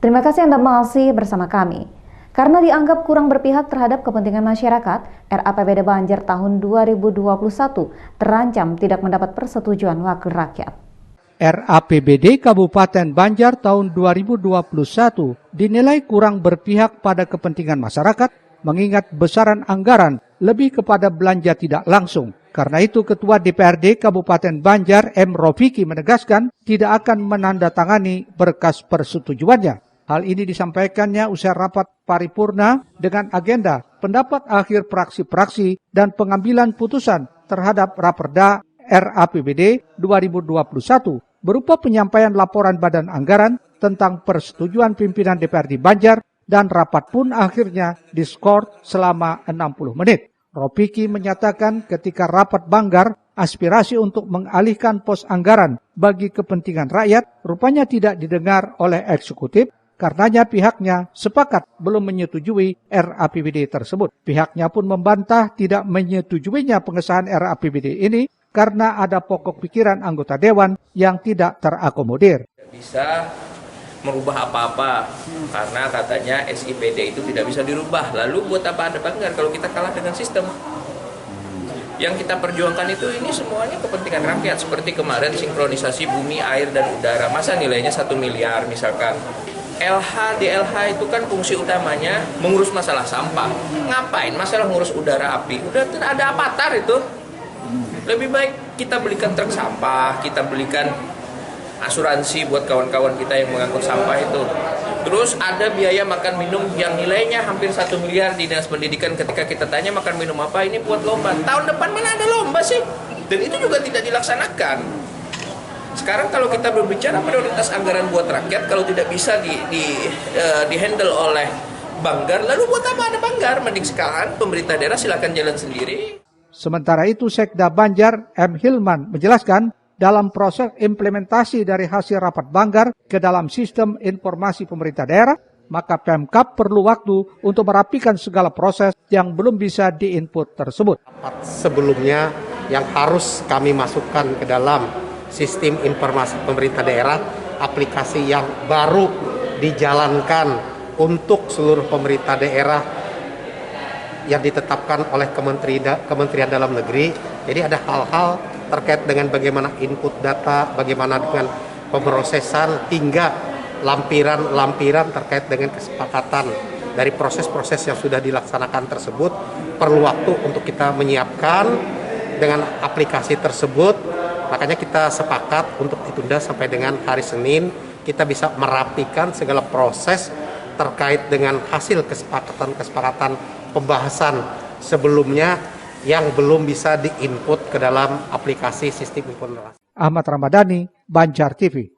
Terima kasih Anda masih bersama kami. Karena dianggap kurang berpihak terhadap kepentingan masyarakat, RAPBD Banjar tahun 2021 terancam tidak mendapat persetujuan wakil rakyat. RAPBD Kabupaten Banjar tahun 2021 dinilai kurang berpihak pada kepentingan masyarakat, mengingat besaran anggaran lebih kepada belanja tidak langsung. Karena itu Ketua DPRD Kabupaten Banjar M. Rofiki menegaskan tidak akan menandatangani berkas persetujuannya. Hal ini disampaikannya usai rapat paripurna dengan agenda pendapat akhir praksi-praksi dan pengambilan putusan terhadap Raperda RAPBD 2021 berupa penyampaian laporan Badan Anggaran tentang persetujuan pimpinan DPRD Banjar dan rapat pun akhirnya diskors selama 60 menit. Rofiki menyatakan ketika rapat Banggar, aspirasi untuk mengalihkan pos anggaran bagi kepentingan rakyat rupanya tidak didengar oleh eksekutif. Karenanya pihaknya sepakat belum menyetujui RAPBD tersebut. Pihaknya pun membantah tidak menyetujuinya pengesahan RAPBD ini karena ada pokok pikiran anggota dewan yang tidak terakomodir. Bisa merubah apa-apa karena katanya SIPD itu tidak bisa dirubah. Lalu buat apa ada Banggar kalau kita kalah dengan sistem? Yang kita perjuangkan itu ini semuanya kepentingan rakyat. Seperti kemarin sinkronisasi bumi, air, dan udara. Masa nilainya 1 miliar misalkan. DLH itu kan fungsi utamanya mengurus masalah sampah. Ngapain masalah ngurus udara api? Udah ada Avatar itu. Lebih baik kita belikan truk sampah, kita belikan asuransi buat kawan-kawan kita yang mengangkut sampah itu. Terus ada biaya makan minum yang nilainya hampir 1 miliar di Dinas Pendidikan. Ketika kita tanya makan minum apa, ini buat lomba. Tahun depan mana ada lomba sih? Dan itu juga tidak dilaksanakan. Sekarang kalau kita berbicara prioritas anggaran buat rakyat, kalau tidak bisa di-handle oleh Banggar, lalu buat apa ada Banggar? Mending sekarang pemerintah daerah silakan jalan sendiri. Sementara itu Sekda Banjar M. Hilman menjelaskan dalam proses implementasi dari hasil rapat Banggar ke dalam sistem informasi pemerintah daerah, maka Pemkab perlu waktu untuk merapikan segala proses yang belum bisa diinput tersebut. Sebelumnya yang harus kami masukkan ke dalam sistem informasi pemerintah daerah, aplikasi yang baru dijalankan untuk seluruh pemerintah daerah yang ditetapkan oleh Kementerian Dalam Negeri. Jadi ada hal-hal terkait dengan bagaimana input data, bagaimana dengan pemrosesan, hingga lampiran-lampiran terkait dengan kesepakatan dari proses-proses yang sudah dilaksanakan tersebut. Perlu waktu untuk kita menyiapkan dengan aplikasi tersebut. Makanya kita sepakat untuk ditunda sampai dengan hari Senin, kita bisa merapikan segala proses terkait dengan hasil kesepakatan pembahasan sebelumnya yang belum bisa diinput ke dalam aplikasi sistem informasi. Ahmad Ramadhani, Banjar TV.